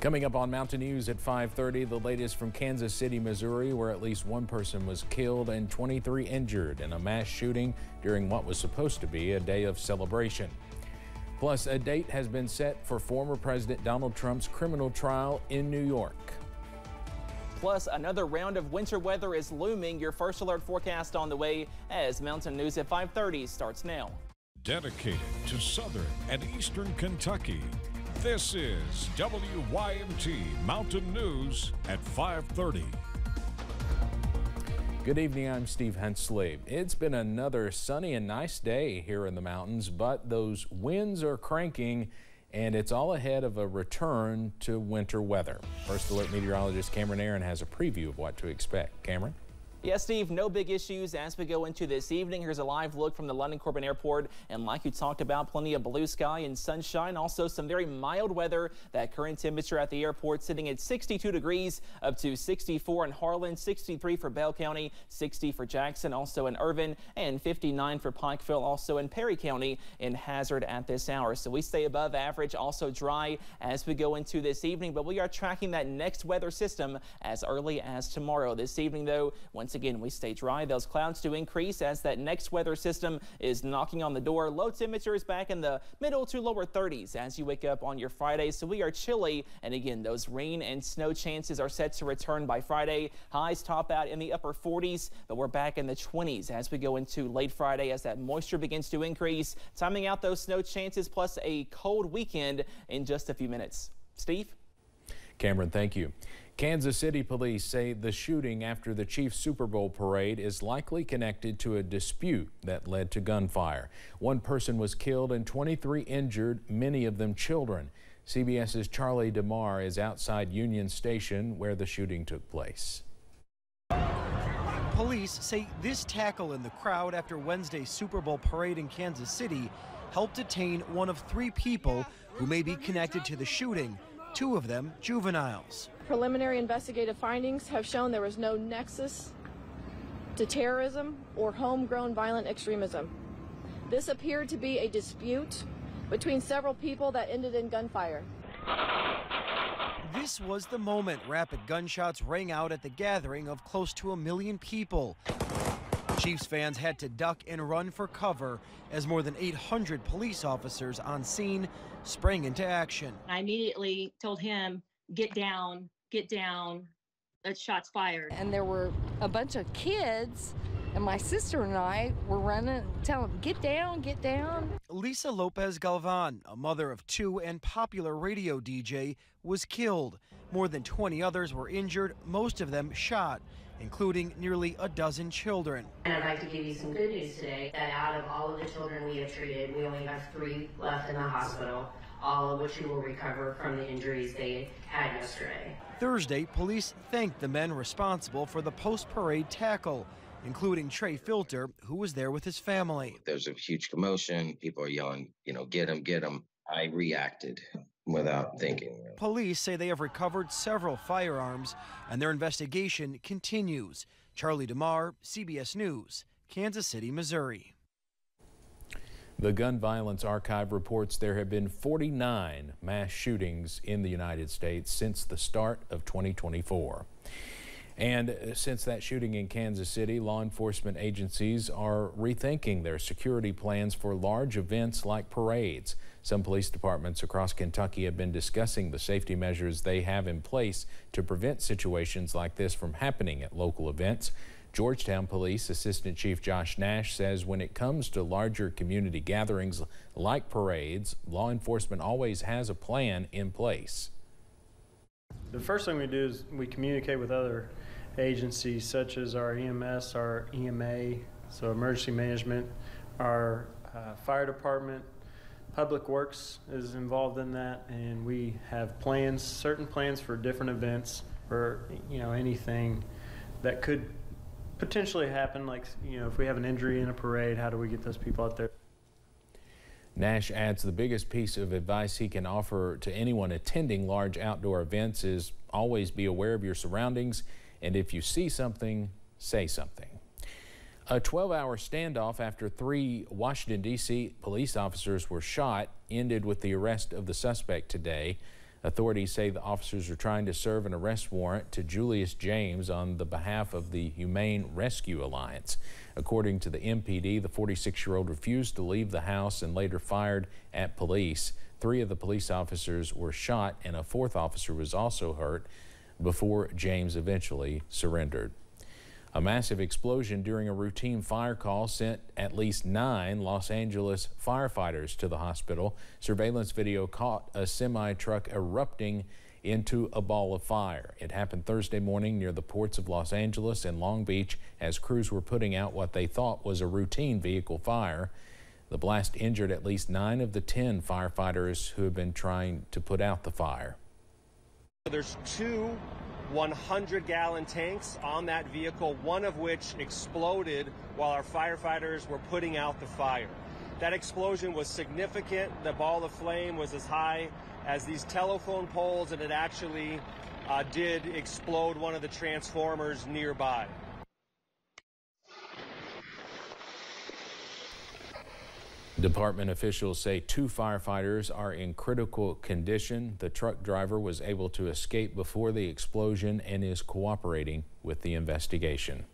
Coming up on Mountain News at 5:30, the latest from Kansas City, Missouri, where at least one person was killed and 23 injured in a mass shooting during what was supposed to be a day of celebration. Plus, a date has been set for former President Donald Trump's criminal trial in New York. Plus, another round of winter weather is looming. Your first alert forecast on the way as Mountain News at 5:30 starts now. Dedicated to southern and eastern Kentucky, this is WYMT Mountain News at 5:30. Good evening, I'm Steve Hensley. It's been another sunny and nice day here in the mountains, but those winds are cranking and it's all ahead of a return to winter weather. First Alert meteorologist Cameron Aaron has a preview of what to expect. Cameron? Yes, Steve, no big issues as we go into this evening. Here's a live look from the London Corbin Airport. And like you talked about, plenty of blue sky and sunshine. Also some very mild weather. That current temperature at the airport sitting at 62 degrees up to 64 in Harlan, 63 for Bell County, 60 for Jackson, also in Irvin, and 59 for Pikeville, also in Perry County in Hazard at this hour. So we stay above average, also dry as we go into this evening. But we are tracking that next weather system as early as tomorrow. This evening, though, once again, we stay dry. Those clouds do increase as that next weather system is knocking on the door. Low temperatures back in the middle to lower 30s as you wake up on your Friday. So we are chilly. And again, those rain and snow chances are set to return by Friday. Highs top out in the upper 40s, but we're back in the 20s as we go into late Friday as that moisture begins to increase. Timing out those snow chances plus a cold weekend in just a few minutes. Steve? Cameron, thank you. Kansas City police say the shooting after the Chiefs Super Bowl parade is likely connected to a dispute that led to gunfire. One person was killed and 23 injured, many of them children. CBS's Charlie DeMar is outside Union Station where the shooting took place. Police say this tackle in the crowd after Wednesday's Super Bowl parade in Kansas City helped detain one of 3 people who may be connected to the shooting, 2 of them juveniles. Preliminary investigative findings have shown there was no nexus to terrorism or homegrown violent extremism. This appeared to be a dispute between several people that ended in gunfire. This was the moment rapid gunshots rang out at the gathering of close to 1 million people. Chiefs fans had to duck and run for cover as more than 800 police officers on scene sprang into action. I immediately told him, get down, that shots fired. And there were a bunch of kids, and my sister and I were running, telling them, get down. Lisa Lopez Galvan, a mother of 2 and popular radio DJ, was killed. More than 20 others were injured, most of them shot, including nearly a dozen children. And I'd like to give you some good news today, that out of all of the children we have treated, we only have 3 left in the hospital, all of which will recover from the injuries they had yesterday. Thursday, police thanked the men responsible for the post-parade tackle, including Trey Filter, who was there with his family. There's a huge commotion. People are yelling, get him, get him. I reacted without thinking. Police say they have recovered several firearms and their investigation continues. Charlie DeMar, CBS News, Kansas City, Missouri. The Gun Violence Archive reports there have been 49 mass shootings in the United States since the start of 2024. And since that shooting in Kansas City, law enforcement agencies are rethinking their security plans for large events like parades. Some police departments across Kentucky have been discussing the safety measures they have in place to prevent situations like this from happening at local events. Georgetown Police Assistant Chief Josh Nash says when it comes to larger community gatherings like parades, law enforcement always has a plan in place. The first thing we do is we communicate with other agencies such as our EMS, our EMA, so emergency management, our fire department, Public Works is involved in that, and we have plans, certain plans for different events or anything that could potentially happen, like if we have an injury in a parade, how do we get those people out there? Nash adds the biggest piece of advice he can offer to anyone attending large outdoor events is always be aware of your surroundings, and if you see something, say something. A 12-hour standoff after 3 Washington, D.C. police officers were shot ended with the arrest of the suspect today. Authorities say the officers are trying to serve an arrest warrant to Julius James on the behalf of the Humane Rescue Alliance. According to the MPD, the 46-year-old refused to leave the house and later fired at police. 3 of the police officers were shot and a 4th officer was also hurt before James eventually surrendered. A massive explosion during a routine fire call sent at least 9 Los Angeles firefighters to the hospital. Surveillance video caught a semi-truck erupting into a ball of fire. It happened Thursday morning near the ports of Los Angeles and Long Beach as crews were putting out what they thought was a routine vehicle fire. The blast injured at least 9 of the 10 firefighters who have been trying to put out the fire. There's 2 100-gallon tanks on that vehicle, one of which exploded while our firefighters were putting out the fire. That explosion was significant. The ball of flame was as high as these telephone poles, and it actually did explode one of the transformers nearby. Department officials say 2 firefighters are in critical condition. The truck driver was able to escape before the explosion and is cooperating with the investigation.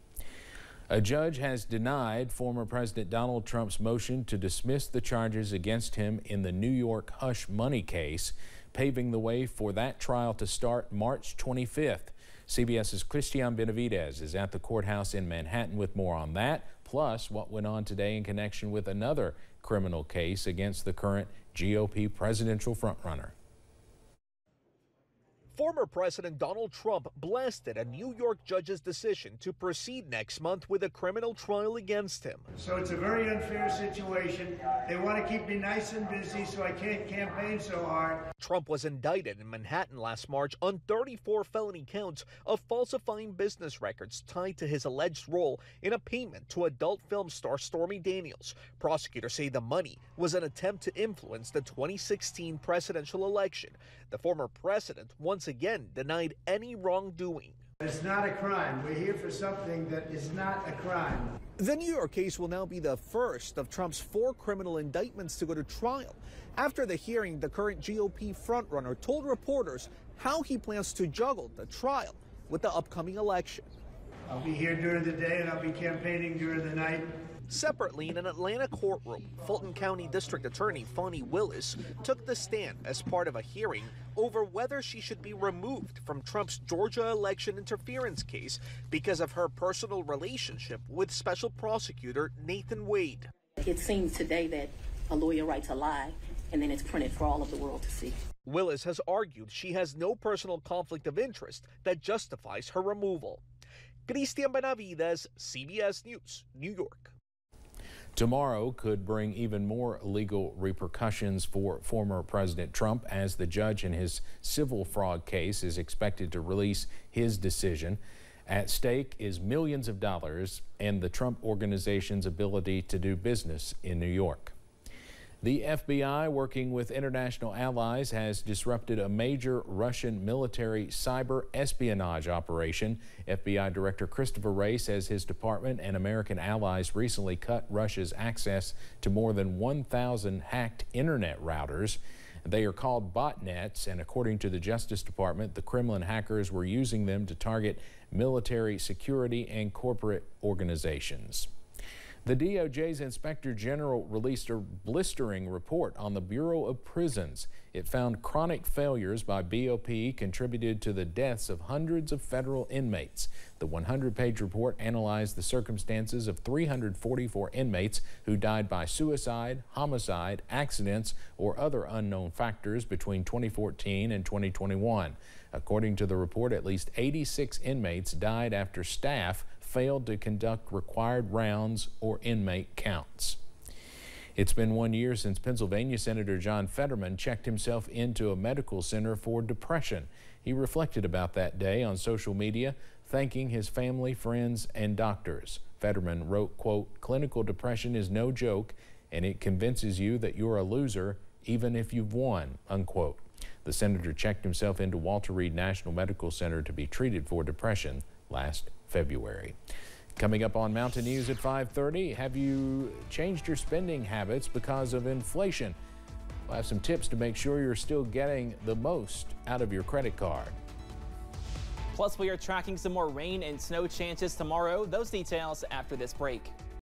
A judge has denied former President Donald Trump's motion to dismiss the charges against him in the New York hush money case, paving the way for that trial to start March 25th. CBS's Christian Benavidez is at the courthouse in Manhattan with more on that, plus what went on today in connection with another criminal case against the current GOP presidential frontrunner. Former President Donald Trump blasted a New York judge's decision to proceed next month with a criminal trial against him. So it's a very unfair situation. They want to keep me nice and busy so I can't campaign so hard. Trump was indicted in Manhattan last March on 34 felony counts of falsifying business records tied to his alleged role in a payment to adult film star Stormy Daniels. Prosecutors say the money was an attempt to influence the 2016 presidential election. The former president once again denied any wrongdoing. It's not a crime. We're here for something that is not a crime. The New York case will now be the first of Trump's 4 criminal indictments to go to trial. After the hearing, the current GOP frontrunner told reporters how he plans to juggle the trial with the upcoming election. I'll be here during the day and I'll be campaigning during the night. Separately, in an Atlanta courtroom, Fulton County District Attorney Fani Willis took the stand as part of a hearing over whether she should be removed from Trump's Georgia election interference case because of her personal relationship with Special Prosecutor Nathan Wade. It seems today that a lawyer writes a lie and then it's printed for all of the world to see. Willis has argued she has no personal conflict of interest that justifies her removal. Christian Benavidez, CBS News, New York. Tomorrow could bring even more legal repercussions for former President Trump as the judge in his civil fraud case is expected to release his decision. At stake is millions of dollars and the Trump organization's ability to do business in New York. The FBI, working with international allies, has disrupted a major Russian military cyber espionage operation. FBI Director Christopher Wray says his department and American allies recently cut Russia's access to more than 1,000 hacked internet routers. They are called botnets, and according to the Justice Department, the Kremlin hackers were using them to target military, security, and corporate organizations. The DOJ's Inspector General released a blistering report on the Bureau of Prisons. It found chronic failures by BOP contributed to the deaths of hundreds of federal inmates. The 100-page report analyzed the circumstances of 344 inmates who died by suicide, homicide, accidents, or other unknown factors between 2014 and 2021. According to the report, at least 86 inmates died after staff failed to conduct required rounds or inmate counts. It's been 1 year since Pennsylvania Senator John Fetterman checked himself into a medical center for depression. He reflected about that day on social media, thanking his family, friends, and doctors. Fetterman wrote, quote, "Clinical depression is no joke, and it convinces you that you're a loser even if you've won," unquote. The senator checked himself into Walter Reed National Medical Center to be treated for depression last February. Coming up on Mountain News at 5:30, have you changed your spending habits because of inflation? We'll have some tips to make sure you're still getting the most out of your credit card. Plus, we are tracking some more rain and snow chances tomorrow. Those details after this break.